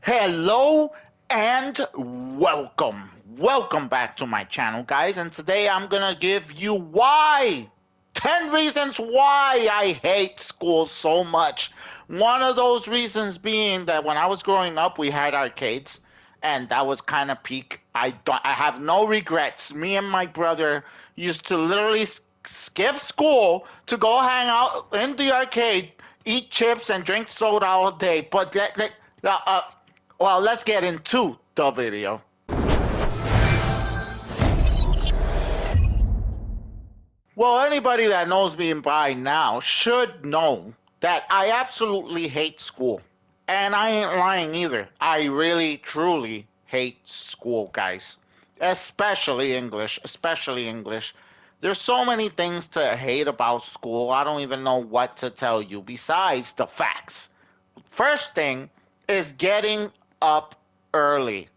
Hello and welcome. Welcome back to my channel, guys. And today I'm gonna give you why 10 reasons why I hate school so much. One of those reasons being that when I was growing up, we had arcades, and that was kind of peak. I have no regrets. Me and my brother used to literally skip school to go hang out in the arcade, eat chips, and drink soda all day. But let's get into the video. Well, anybody that knows me by now should know that I absolutely hate school. And I ain't lying either. I really, truly hate school, guys. Especially English. Especially English. There's so many things to hate about school. I don't even know what to tell you besides the facts. First thing is getting up early.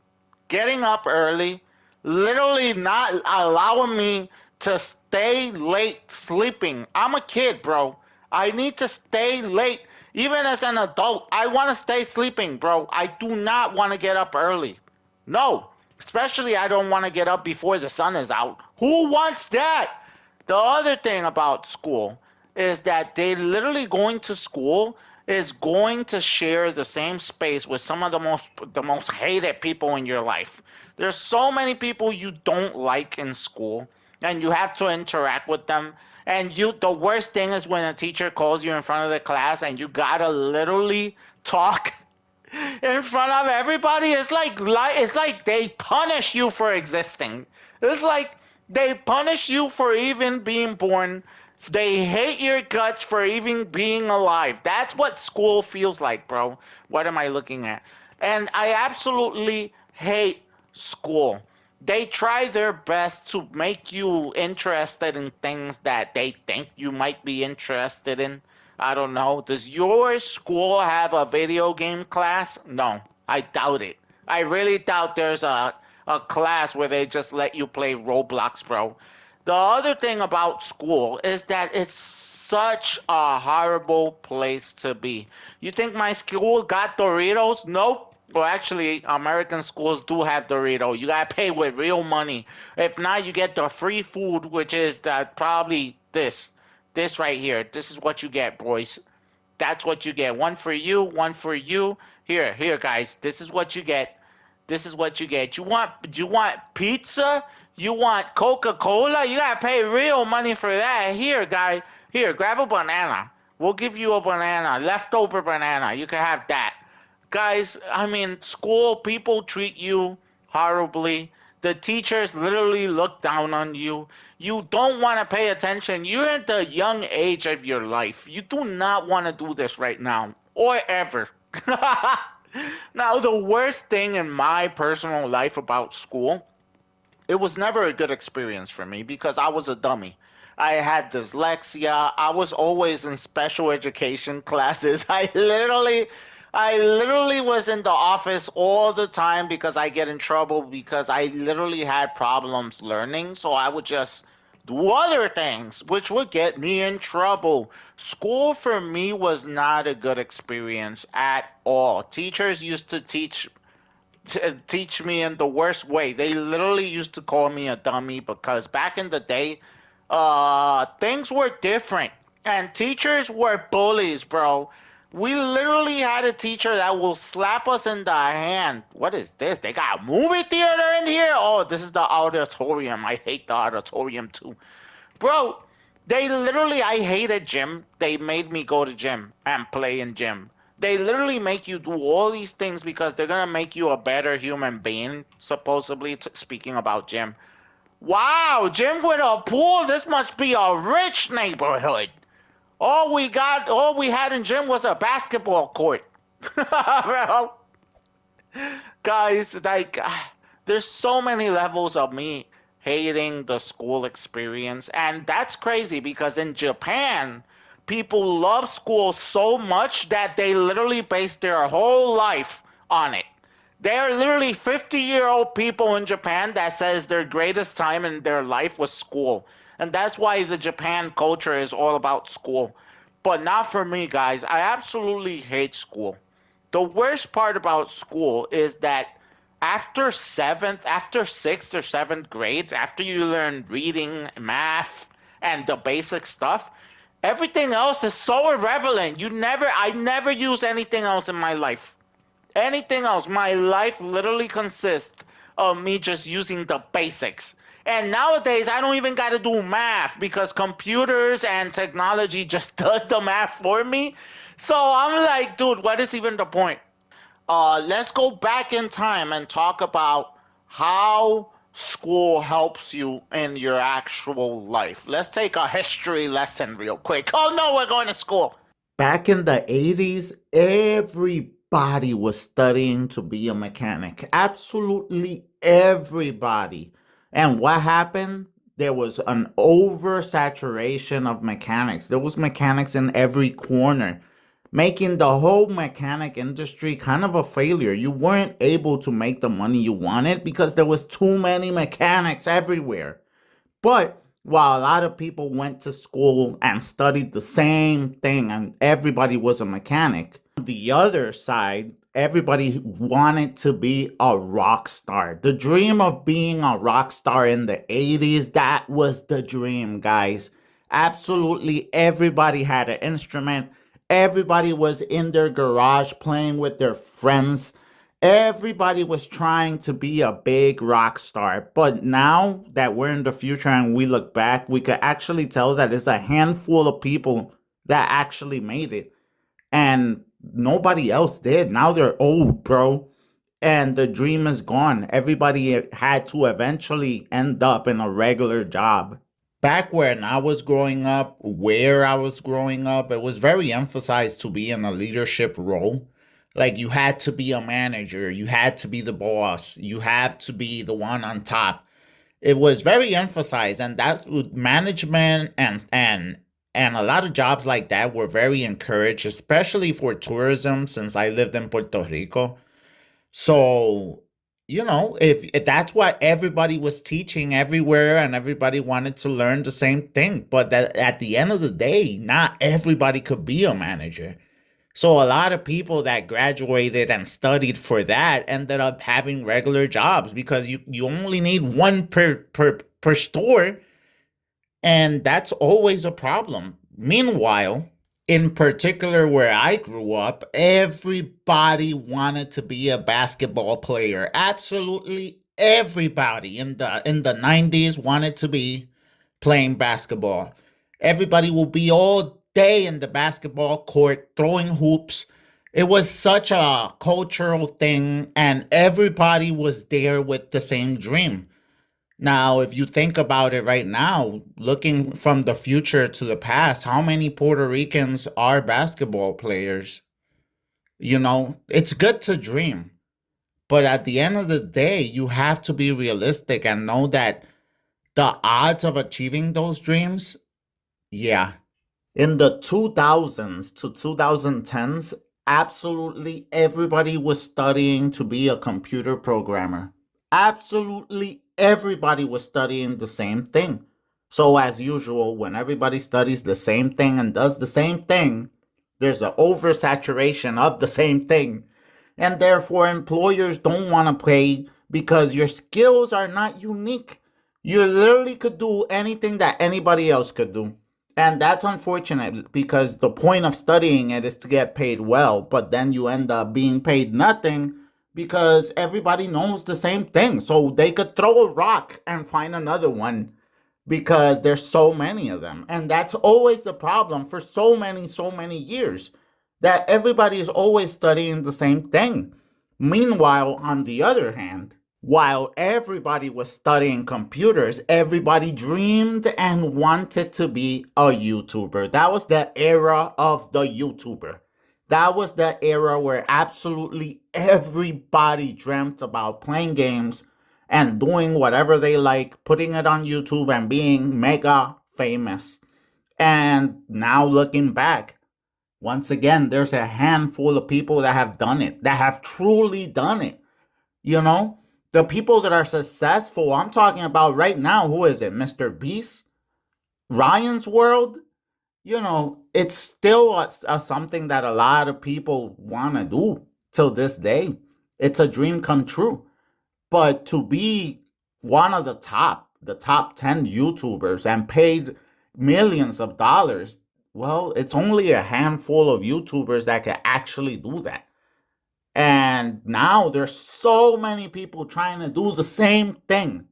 Getting up early, literally not allowing me to stay late sleeping. I'm a kid, bro. I need to stay late. Even as an adult, I want to stay sleeping, bro. I do not want to get up early. No, especially I don't want to get up before the sun is out. Who wants that? The other thing about school is that they literally going to school is going to share the same space with some of the most hated people in your life. There's so many people you don't like in school and you have to interact with them. And the worst thing is when a teacher calls you in front of the class and you gotta literally talk in front of everybody. It's like they punish you for existing. It's like they punish you for even being born. They hate your guts for even being alive. That's what school feels like, bro. What am I looking at? And I absolutely hate school. They try their best to make you interested in things that they think you might be interested in. I don't know. Does your school have a video game class? No, I doubt it. I really doubt there's a class where they just let you play Roblox, bro. The other thing about school is that it's such a horrible place to be. You think my school got Doritos? Nope. Well, actually, American schools do have Dorito. You gotta pay with real money. If not, you get the free food, which is probably this. This right here. This is what you get, boys. That's what you get. One for you, one for you. Here, guys. This is what you get. This is what you get. You want pizza? You want Coca-Cola? You gotta pay real money for that. Here, guy. Here, grab a banana. We'll give you a banana. Leftover banana. You can have that. Guys, I mean, school people treat you horribly. The teachers literally look down on you. You don't want to pay attention. You're at the young age of your life. You do not want to do this right now or ever. Now, the worst thing in my personal life about school, it was never a good experience for me because I was a dummy. I had dyslexia. I was always in special education classes. I literally was in the office all the time because I get in trouble because I literally had problems learning. So I would just do other things, which would get me in trouble. School for me was not a good experience at all. Teachers used to teach me in the worst way. They literally used to call me a dummy because back in the day, things were different and teachers were bullies, bro. We literally had a teacher that will slap us in the hand. What is this? They got a movie theater in here? Oh, this is the auditorium. I hate the auditorium too. Bro, I hated gym. They made me go to gym and play in gym. They literally make you do all these things because they're gonna make you a better human being, supposedly, speaking about gym. Wow, gym with a pool? This must be a rich neighborhood. All we had in gym was a basketball court. Bro, guys, like, there's so many levels of me hating the school experience, and that's crazy because in Japan, people love school so much that they literally base their whole life on it. There are literally 50-year-old people in Japan that says their greatest time in their life was school. And that's why the Japan culture is all about school. But not for me, guys. I absolutely hate school. The worst part about school is that after sixth or seventh grade, after you learn reading, math, and the basic stuff, everything else is so irrelevant. I never use anything else in my life. Anything else. My life literally consists of me just using the basics. And nowadays, I don't even got to do math because computers and technology just does the math for me. So I'm like, dude, what is even the point? Let's go back in time and talk about how school helps you in your actual life. Let's take a history lesson real quick. Oh no, we're going to school. Back in the 80s, everybody was studying to be a mechanic. Absolutely everybody. And what happened? There was an oversaturation of mechanics. There was mechanics in every corner, making the whole mechanic industry kind of a failure. You weren't able to make the money you wanted because there was too many mechanics everywhere. But while a lot of people went to school and studied the same thing and everybody was a mechanic, on the other side, everybody wanted to be a rock star. The dream of being a rock star in the 80s, that was the dream, guys. Absolutely everybody had an instrument. Everybody was in their garage playing with their friends. Everybody was trying to be a big rock star. But now that we're in the future and we look back, we could actually tell that it's a handful of people that actually made it. And nobody else did. Now they're old, bro. And the dream is gone. Everybody had to eventually end up in a regular job. Back when I was growing up, where I was growing up, it was very emphasized to be in a leadership role. Like you had to be a manager, you had to be the boss, you have to be the one on top. It was very emphasized, and that with management and a lot of jobs like that were very encouraged, especially for tourism. Since I lived in Puerto Rico, so, if that's what everybody was teaching everywhere and everybody wanted to learn the same thing, but that at the end of the day, not everybody could be a manager. So a lot of people that graduated and studied for that ended up having regular jobs because you only need one per store, and that's always a problem. Meanwhile, in particular where I grew up, everybody wanted to be a basketball player. Absolutely everybody in the 90s wanted to be playing basketball. Everybody will be all day in the basketball court throwing hoops. It was such a cultural thing and everybody was there with the same dream. Now, if you think about it right now, looking from the future to the past, how many Puerto Ricans are basketball players? It's good to dream, but at the end of the day, you have to be realistic and know that the odds of achieving those dreams, yeah. In the 2000s to 2010s, absolutely everybody was studying to be a computer programmer. Absolutely everybody was studying the same thing. So, as usual, when everybody studies the same thing and does the same thing, there's an oversaturation of the same thing. And therefore, employers don't want to pay because your skills are not unique. You literally could do anything that anybody else could do. And that's unfortunate because the point of studying it is to get paid well, but then you end up being paid nothing because everybody knows the same thing. So they could throw a rock and find another one because there's so many of them. And that's always the problem for so many years that everybody is always studying the same thing. Meanwhile, on the other hand, while everybody was studying computers, everybody dreamed and wanted to be a YouTuber. That was the era of the YouTuber. That was the era where absolutely everybody dreamt about playing games and doing whatever they like, putting it on YouTube and being mega famous. And now looking back, once again, there's a handful of people that have done it, that have truly done it. You know, the people that are successful, I'm talking about right now, who is it? Mr. Beast? Ryan's World? It's still something that a lot of people want to do. till this day. It's a dream come true. But to be one of the top 10 YouTubers and paid millions of dollars, well, it's only a handful of YouTubers that can actually do that. And now there's so many people trying to do the same thing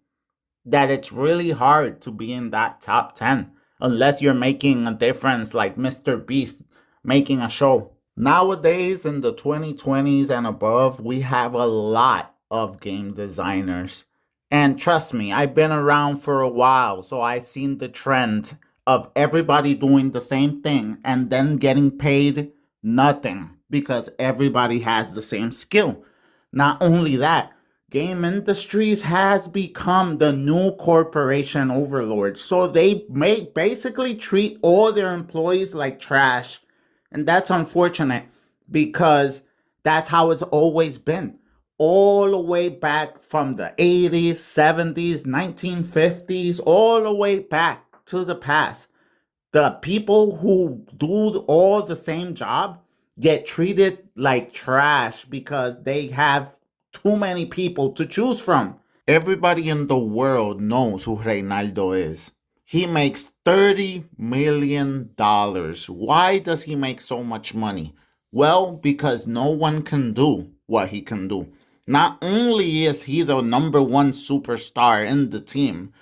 that it's really hard to be in that top 10 unless you're making a difference like Mr. Beast making a show. Nowadays, in the 2020s and above, we have a lot of game designers. And trust me, I've been around for a while, so I've seen the trend of everybody doing the same thing and then getting paid nothing because everybody has the same skill. Not only that, game industries has become the new corporation overlord. So they may basically treat all their employees like trash. And that's unfortunate because that's how it's always been. All the way back from the 80s, 70s, 1950s, all the way back to the past. The people who do all the same job get treated like trash because they have too many people to choose from. Everybody in the world knows who Reynaldo is. He makes $30 million. Why does he make so much money? Well, because no one can do what he can do. Not only is he the number one superstar in the team,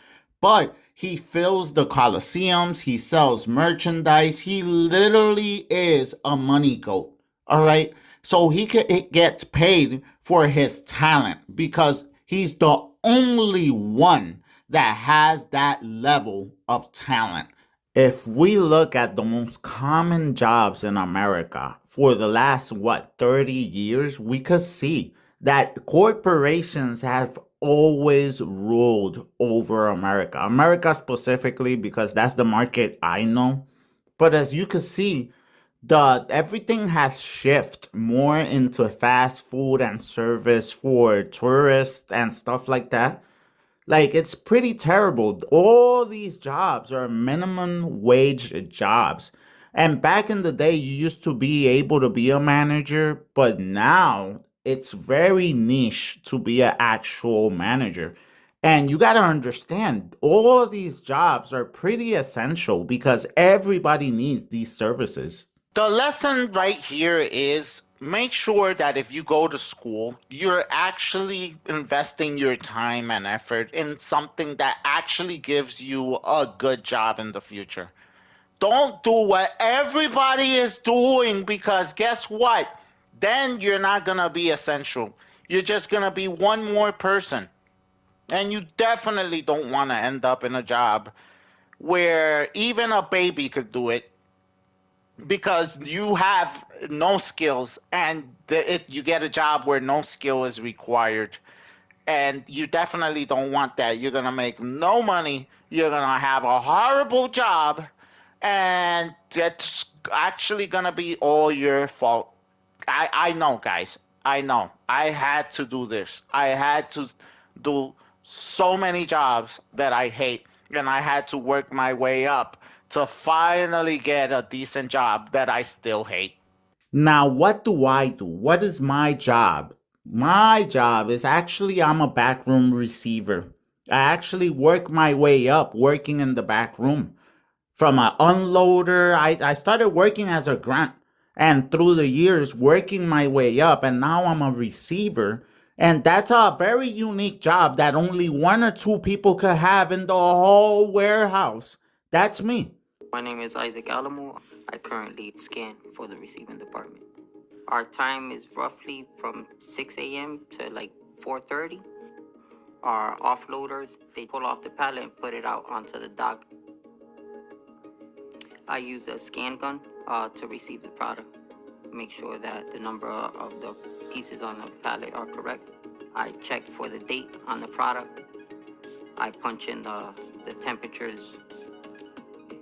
but he fills the coliseums, he sells merchandise, he literally is a money goat. All right. So he gets paid for his talent because he's the only one that has that level of talent. If we look at the most common jobs in America for the last, 30 years, we could see that corporations have always ruled over America. America specifically, because that's the market I know. But as you can see, the everything has shifted more into fast food and service for tourists and stuff like that. Like it's pretty terrible. All these jobs are minimum wage jobs. And back in the day, you used to be able to be a manager, but now it's very niche to be an actual manager. And you got to understand, all these jobs are pretty essential because everybody needs these services. The lesson right here is make sure that if you go to school, you're actually investing your time and effort in something that actually gives you a good job in the future. Don't do what everybody is doing because guess what? Then you're not going to be essential. You're just going to be one more person. And you definitely don't want to end up in a job where even a baby could do it because you have no skills and you get a job where no skill is required. And you definitely don't want that. You're going to make no money. You're going to have a horrible job. And it's actually going to be all your fault. I know, guys. I know. I had to do this. I had to do so many jobs that I hate. And I had to work my way up to finally get a decent job that I still hate. Now, what do I do? What is my job? My job is actually I'm a backroom receiver. I actually work my way up working in the back room. From an unloader, I started working as a grunt and through the years working my way up and now I'm a receiver. And that's a very unique job that only one or two people could have in the whole warehouse. That's me. My name is Isaac Alamo. I currently scan for the receiving department. Our time is roughly from 6 a.m. to like 4:30. Our offloaders, they pull off the pallet and put it out onto the dock. I use a scan gun to receive the product. Make sure that the number of the pieces on the pallet are correct. I check for the date on the product. I punch in the temperatures.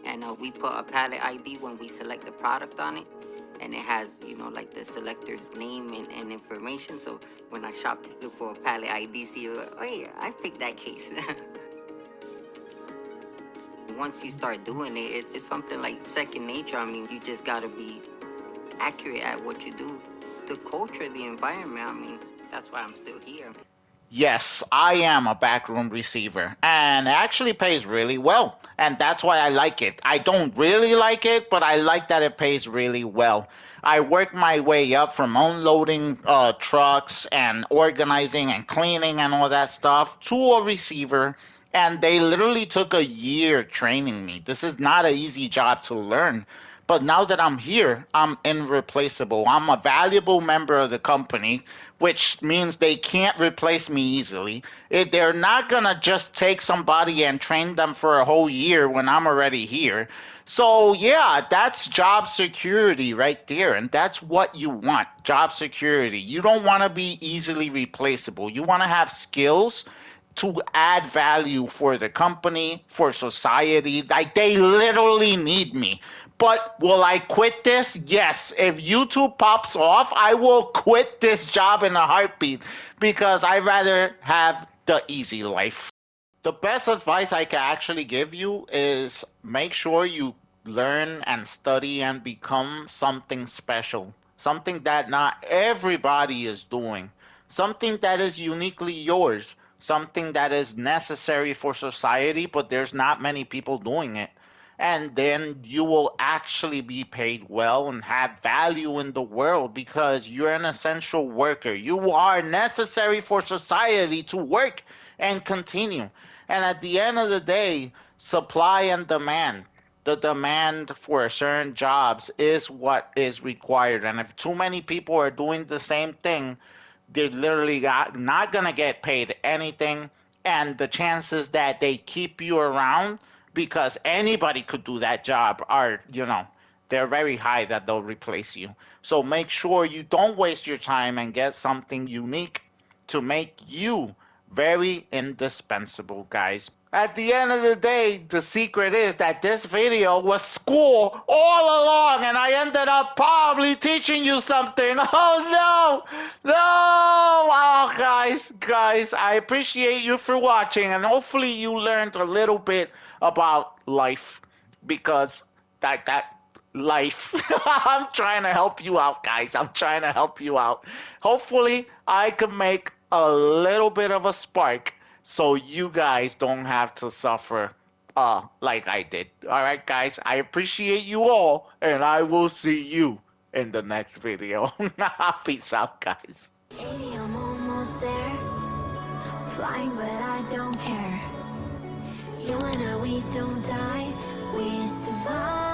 And we put a pallet ID when we select the product on it. And it has, like the selector's name and information. So when I shop, look for a pallet ID, see, oh yeah, I picked that case. Once you start doing it, it's something like second nature. I mean, you just gotta be accurate at what you do the culture, the environment. I mean, that's why I'm still here. Yes, I am a backroom receiver, and it actually pays really well, and that's why I like it. I don't really like it, but I like that it pays really well. I work my way up from unloading trucks and organizing and cleaning and all that stuff to a receiver, and they literally took a year training me. This is not an easy job to learn. But now that I'm here, I'm irreplaceable. I'm a valuable member of the company, which means they can't replace me easily. They're not going to just take somebody and train them for a whole year when I'm already here. So, yeah, that's job security right there. And that's what you want, job security. You don't want to be easily replaceable. You want to have skills to add value for the company, for society. Like they literally need me. But will I quit this? Yes. If YouTube pops off, I will quit this job in a heartbeat because I'd rather have the easy life. The best advice I can actually give you is make sure you learn and study and become something special, something that not everybody is doing, something that is uniquely yours, something that is necessary for society, but there's not many people doing it. And then you will actually be paid well and have value in the world because you're an essential worker. You are necessary for society to work and continue. And at the end of the day, supply and demand. The demand for certain jobs is what is required. And if too many people are doing the same thing, they're literally not going to get paid anything. And the chances that they keep you around because anybody could do that job are, they're very high that they'll replace you. So make sure you don't waste your time and get something unique to make you very indispensable, guys. At the end of the day, the secret is that this video was school all along and I ended up probably teaching you something. Oh no! No! Oh guys, I appreciate you for watching and hopefully you learned a little bit about life because that life. I'm trying to help you out, guys. I'm trying to help you out. Hopefully, I can make a little bit of a spark so you guys don't have to suffer like I did. All right, guys. I appreciate you all, and I will see you in the next video. Peace out, guys. Baby, I'm almost there. Flying, but I don't care. You and I, we don't die. We survive.